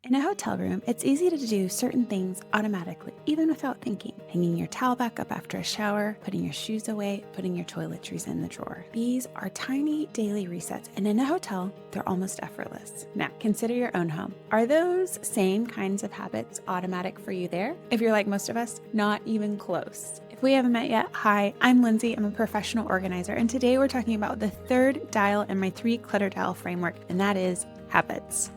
In a hotel room, it's easy to do certain things automatically, even without thinking. Hanging your towel back up after a shower, putting your shoes away, putting your toiletries in the drawer. These are tiny daily resets, and in a hotel, they're almost effortless. Now, consider your own home. Are those same kinds of habits automatic for you there? If you're like most of us, not even close. If we haven't met yet, hi, I'm Lindsay. I'm a professional organizer, and today we're talking about the third dial in my 3 clutter dial framework, and that is habits.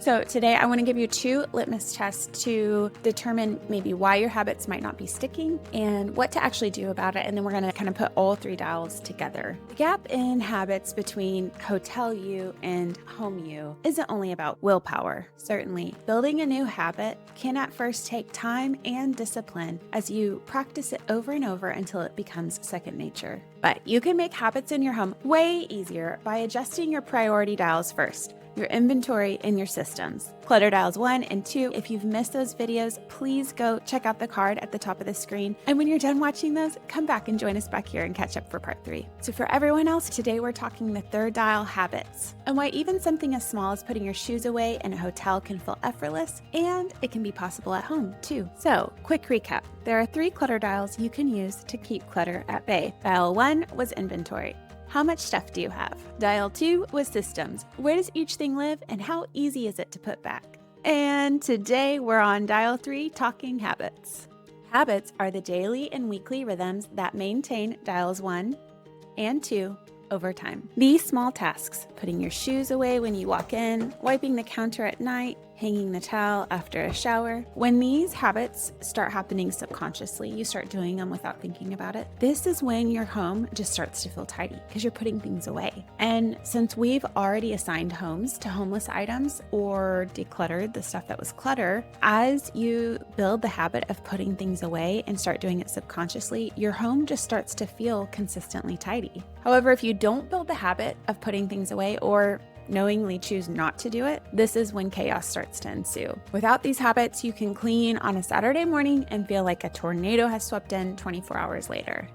So today I want to give you 2 litmus tests to determine maybe why your habits might not be sticking and what to actually do about it. And then we're going to kind of put all 3 dials together. The gap in habits between hotel you and home you isn't only about willpower. Certainly, building a new habit can at first take time and discipline as you practice it over and over until it becomes second nature. But you can make habits in your home way easier by adjusting your priority dials first. Your inventory and your systems. Clutter Dials 1 and 2. If you've missed those videos, please go check out the card at the top of the screen. And when you're done watching those, come back and join us back here and catch up for part 3. So for everyone else, today we're talking the third dial, habits, and why even something as small as putting your shoes away in a hotel can feel effortless, and it can be possible at home too. So quick recap. There are 3 clutter dials you can use to keep clutter at bay. Dial 1 was inventory. How much stuff do you have? Dial 2 was systems. Where does each thing live and how easy is it to put back? And today we're on dial 3, talking habits. Habits are the daily and weekly rhythms that maintain dials 1 and 2 over time. These small tasks, putting your shoes away when you walk in, wiping the counter at night, hanging the towel after a shower. When these habits start happening subconsciously, you start doing them without thinking about it. This is when your home just starts to feel tidy because you're putting things away. And since we've already assigned homes to homeless items or decluttered the stuff that was clutter, as you build the habit of putting things away and start doing it subconsciously, your home just starts to feel consistently tidy. However, if you don't build the habit of putting things away or knowingly choose not to do it, this is when chaos starts to ensue. Without these habits, you can clean on a Saturday morning and feel like a tornado has swept in 24 hours later.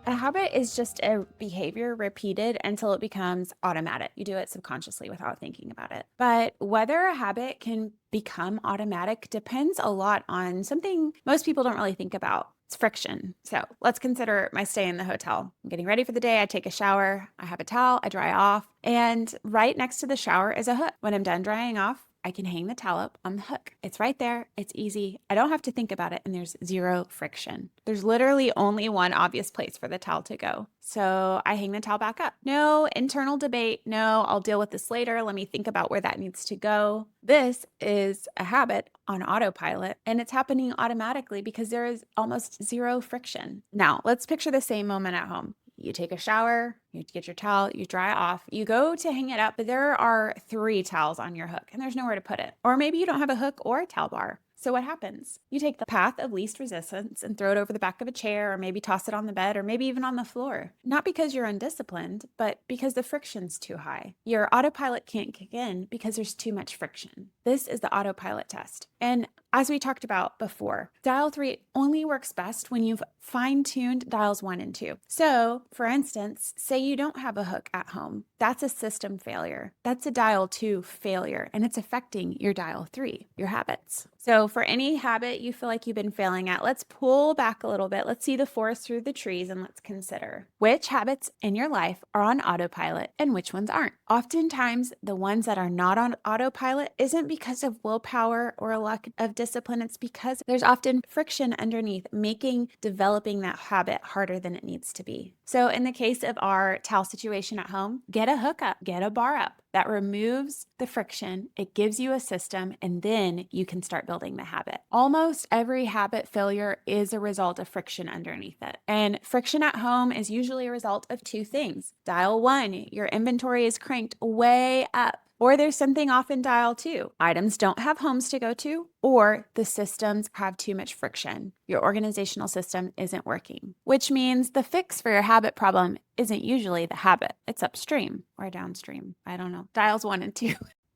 A habit is just a behavior repeated until it becomes automatic. You do it subconsciously without thinking about it. But whether a habit can become automatic depends a lot on something most people don't really think about. It's friction. So let's consider my stay in the hotel. I'm getting ready for the day. I take a shower. I have a towel. I dry off. And right next to the shower is a hook. When I'm done drying off, I can hang the towel up on the hook. It's right there. It's easy. I don't have to think about it, and there's 0 friction. There's literally only one obvious place for the towel to go. So I hang the towel back up. No internal debate. No, I'll deal with this later. Let me think about where that needs to go. This is a habit on autopilot, and it's happening automatically because there is almost 0 friction. Now, let's picture the same moment at home. You take a shower, you get your towel, you dry off, you go to hang it up, but there are 3 towels on your hook and there's nowhere to put it. Or maybe you don't have a hook or a towel bar. So what happens? You take the path of least resistance and throw it over the back of a chair, or maybe toss it on the bed, or maybe even on the floor. Not because you're undisciplined, but because the friction's too high. Your autopilot can't kick in because there's too much friction. This is the autopilot test. And as we talked about before, dial 3 only works best when you've fine-tuned dials 1 and 2. So, for instance, say you don't have a hook at home. That's a system failure. That's a dial 2 failure, and it's affecting your dial 3, your habits. So for any habit you feel like you've been failing at, let's pull back a little bit. Let's see the forest through the trees, and let's consider which habits in your life are on autopilot and which ones aren't. Oftentimes, the ones that are not on autopilot isn't because of willpower or a lack of discipline. It's because there's often friction underneath, making developing that habit harder than it needs to be. So in the case of our towel situation at home, get a hook up, get a bar up. That removes the friction, it gives you a system, and then you can start building the habit. Almost every habit failure is a result of friction underneath it. And friction at home is usually a result of 2 things. Dial 1, your inventory is cranked way up. Or there's something off in dial 2. Items don't have homes to go to, or the systems have too much friction. Your organizational system isn't working, which means the fix for your habit problem isn't usually the habit. It's upstream or downstream. I don't know. Dials 1 and 2.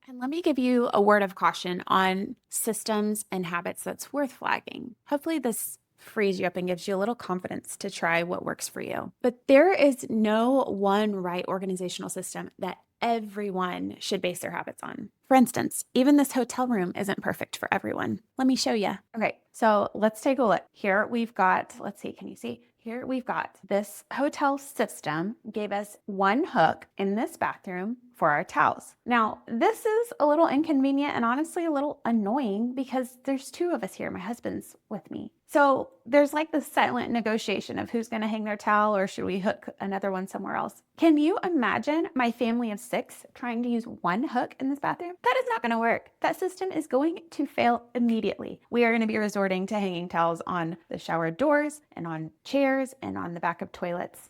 And let me give you a word of caution on systems and habits that's worth flagging. Hopefully this frees you up and gives you a little confidence to try what works for you. But there is no one right organizational system that everyone should base their habits on. For instance, even this hotel room isn't perfect for everyone. Let me show you. Okay, so let's take a look. Here we've got, let's see, can you see? Here we've got this hotel system gave us one hook in this bathroom for our towels. Now, this is a little inconvenient and honestly a little annoying because there's two of us here. My husband's with me. So there's like this silent negotiation of who's going to hang their towel or should we hook another one somewhere else. Can you imagine my family of 6 trying to use one hook in this bathroom? That is not going to work. That system is going to fail immediately. We are going to be resorting to hanging towels on the shower doors and on chairs and on the back of toilets.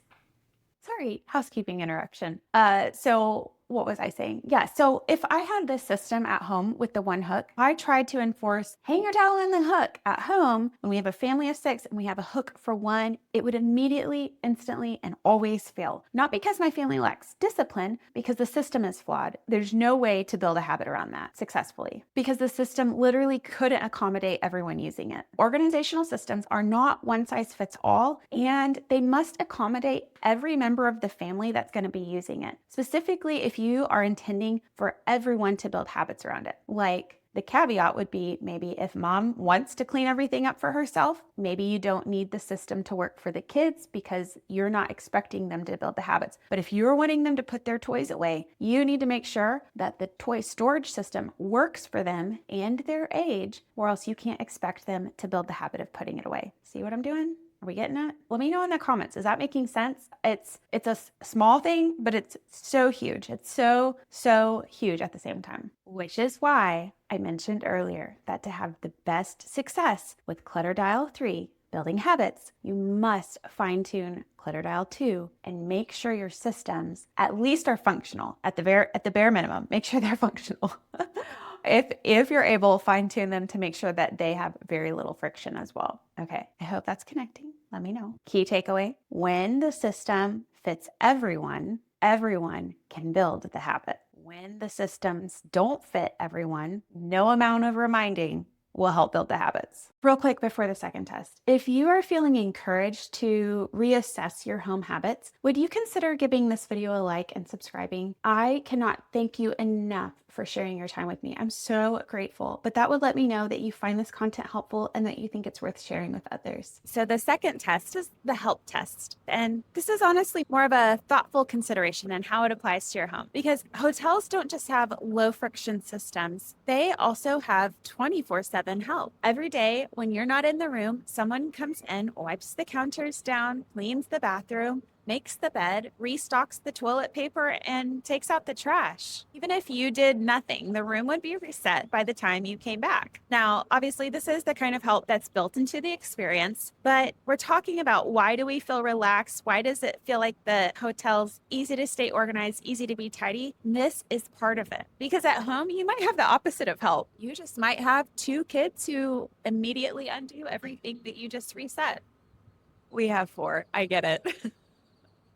Sorry, housekeeping interruption. So what was I saying? Yeah, so if I had this system at home with the one hook, I tried to enforce hang your towel in the hook at home when we have a family of 6 and we have a hook for one, it would immediately, instantly, and always fail. Not because my family lacks discipline, because the system is flawed. There's no way to build a habit around that successfully because the system literally couldn't accommodate everyone using it. Organizational systems are not one size fits all, and they must accommodate every member of the family that's going to be using it. Specifically, if you are intending for everyone to build habits around it. Like the caveat would be maybe if mom wants to clean everything up for herself, maybe you don't need the system to work for the kids because you're not expecting them to build the habits. But if you're wanting them to put their toys away, you need to make sure that the toy storage system works for them and their age, or else you can't expect them to build the habit of putting it away. See what I'm doing? Are we getting it? Let me know in the comments. Is that making sense? It's a small thing, but it's so huge. It's so huge at the same time, which is why I mentioned earlier that to have the best success with Clutter Dial 3, building habits, you must fine-tune Clutter Dial 2 and make sure your systems at least are functional at the bare minimum. Make sure they're functional. If you're able, fine-tune them to make sure that they have very little friction as well. Okay, I hope that's connecting. Let me know. Key takeaway, when the system fits everyone, everyone can build the habit. When the systems don't fit everyone, no amount of reminding will help build the habits. Real quick before the second test, if you are feeling encouraged to reassess your home habits, would you consider giving this video a like and subscribing? I cannot thank you enough for sharing your time with me. I'm so grateful, but that would let me know that you find this content helpful and that you think it's worth sharing with others. So the second test is the help test. And this is honestly more of a thoughtful consideration and how it applies to your home, because hotels don't just have low friction systems. They also have 24/7 help. Every day when you're not in the room, someone comes in, wipes the counters down, cleans the bathroom, makes the bed, restocks the toilet paper, and takes out the trash. Even if you did nothing, the room would be reset by the time you came back. Now, obviously, this is the kind of help that's built into the experience, but we're talking about why do we feel relaxed? Why does it feel like the hotel's easy to stay organized, easy to be tidy? This is part of it. Because at home, you might have the opposite of help. You just might have 2 kids who immediately undo everything that you just reset. We have 4. I get it.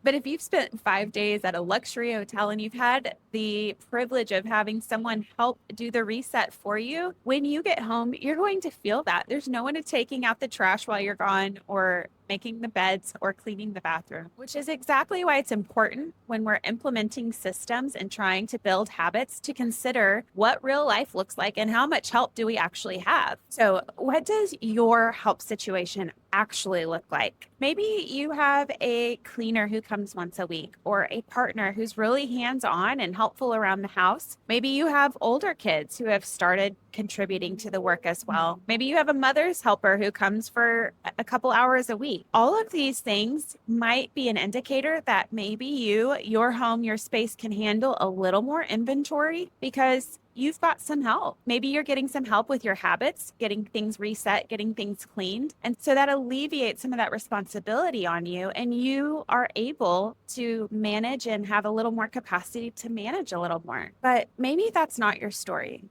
But if you've spent 5 days at a luxury hotel and you've had the privilege of having someone help do the reset for you, when you get home, you're going to feel that. There's no one taking out the trash while you're gone or making the beds or cleaning the bathroom, which is exactly why it's important when we're implementing systems and trying to build habits to consider what real life looks like and how much help do we actually have. So what does your help situation actually look like? Maybe you have a cleaner who comes once a week or a partner who's really hands-on and helpful around the house. Maybe you have older kids who have started contributing to the work as well. Maybe you have a mother's helper who comes for a couple hours a week. All of these things might be an indicator that maybe your home, your space can handle a little more inventory because you've got some help. Maybe you're getting some help with your habits, getting things reset, getting things cleaned. And so that alleviates some of that responsibility on you, and you are able to manage and have a little more capacity to manage a little more. But maybe that's not your story.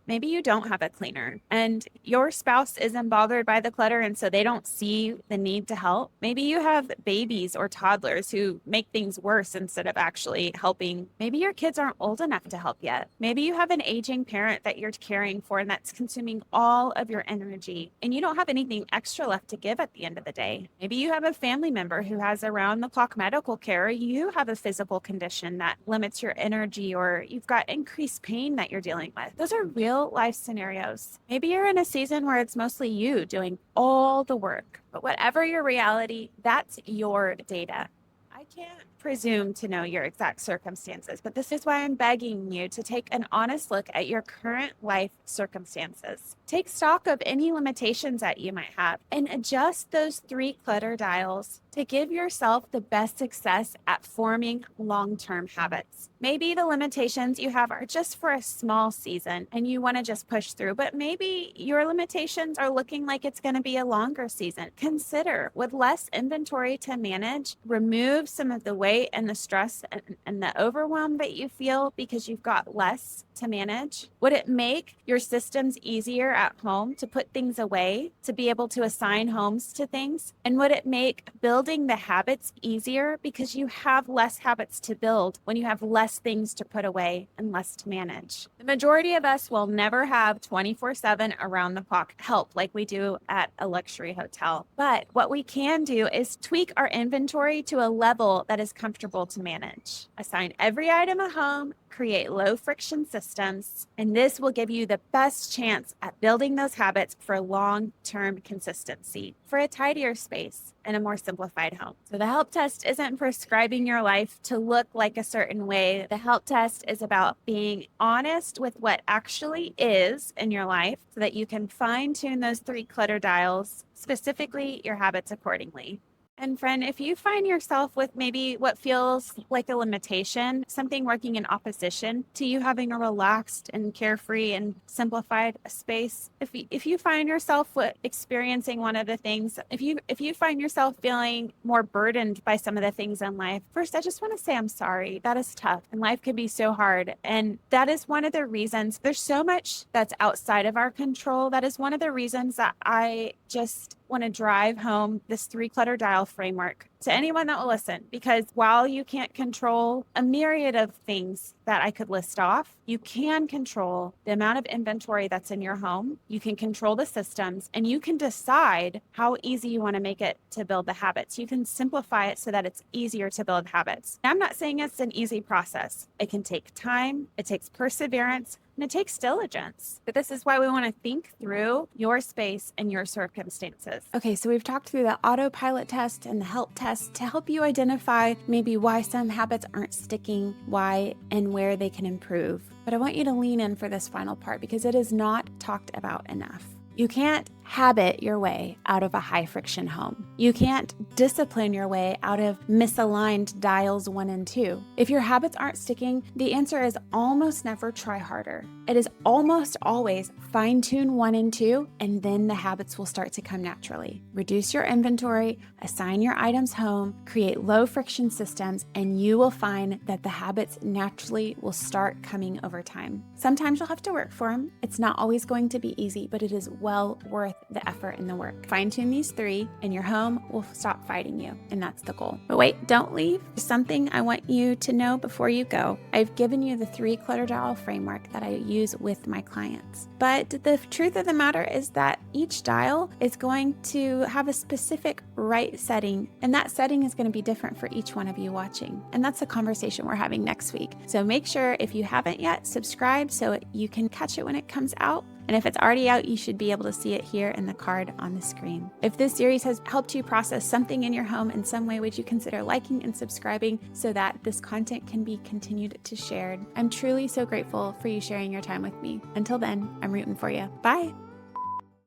Maybe you don't have a cleaner and your spouse isn't bothered by the clutter and so they don't see the need to help. Maybe you have babies or toddlers who make things worse instead of actually helping. Maybe your kids aren't old enough to help yet. Maybe you have an aging parent that you're caring for and that's consuming all of your energy and you don't have anything extra left to give at the end of the day. Maybe you have a family member who has around the clock medical care. You have a physical condition that limits your energy, or you've got increased pain that you're dealing with. Those are real life scenarios. Maybe you're in a season where it's mostly you doing all the work, but whatever your reality, that's your data. I can't presume to know your exact circumstances, but this is why I'm begging you to take an honest look at your current life circumstances. Take stock of any limitations that you might have and adjust those 3 clutter dials to give yourself the best success at forming long-term habits. Maybe the limitations you have are just for a small season and you want to just push through, but maybe your limitations are looking like it's going to be a longer season. Consider, with less inventory to manage, remove some of the weight and the stress and the overwhelm that you feel because you've got less to manage. Would it make your systems easier at home to put things away, to be able to assign homes to things? And would it make building the habits easier because you have less habits to build when you have less things to put away and less to manage? The majority of us will never have 24/7 around the clock help like we do at a luxury hotel. But what we can do is tweak our inventory to a level that is comfortable to manage. Assign every item a home, create low friction systems, and this will give you the best chance at building those habits for long-term consistency, for a tidier space and a more simplified home. So the help test isn't prescribing your life to look like a certain way. The help test is about being honest with what actually is in your life so that you can fine-tune those 3 clutter dials, specifically your habits accordingly. And friend, if you find yourself with maybe what feels like a limitation, something working in opposition to you having a relaxed and carefree and simplified space, if you find yourself experiencing one of the things, if you find yourself feeling more burdened by some of the things in life, first I just want to say I'm sorry. That is tough, and life can be so hard. And that is one of the reasons there's so much that's outside of our control. That is one of the reasons that I just want to drive home this 3 clutter dial framework to anyone that will listen, because while you can't control a myriad of things that I could list off, you can control the amount of inventory that's in your home. You can control the systems, and you can decide how easy you want to make it to build the habits. You can simplify it so that it's easier to build habits. I'm not saying it's an easy process. It can take time, it takes perseverance, and it takes diligence. But this is why we want to think through your space and your circumstances. Okay, so we've talked through the autopilot test and the help test to help you identify maybe why some habits aren't sticking, why and where they can improve. But I want you to lean in for this final part because it is not talked about enough. You can't habit your way out of a high friction home. You can't discipline your way out of misaligned dials 1 and 2. If your habits aren't sticking, the answer is almost never try harder. It is almost always fine tune 1 and 2, and then the habits will start to come naturally. Reduce your inventory, assign your items home, create low friction systems, and you will find that the habits naturally will start coming over time. Sometimes you'll have to work for them. It's not always going to be easy, but it is well worth the effort and the work. Fine tune these 3 and your home will stop fighting you. And that's the goal. But wait, don't leave. There's something I want you to know before you go. I've given you the 3 clutter dial framework that I use with my clients. But the truth of the matter is that each dial is going to have a specific right setting. And that setting is going to be different for each one of you watching. And that's a conversation we're having next week. So make sure if you haven't yet, subscribe so you can catch it when it comes out. And if it's already out, you should be able to see it here in the card on the screen. If this series has helped you process something in your home in some way, would you consider liking and subscribing so that this content can be continued to shared? I'm truly so grateful for you sharing your time with me. Until then, I'm rooting for you. Bye.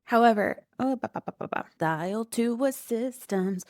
However, dial to assistance.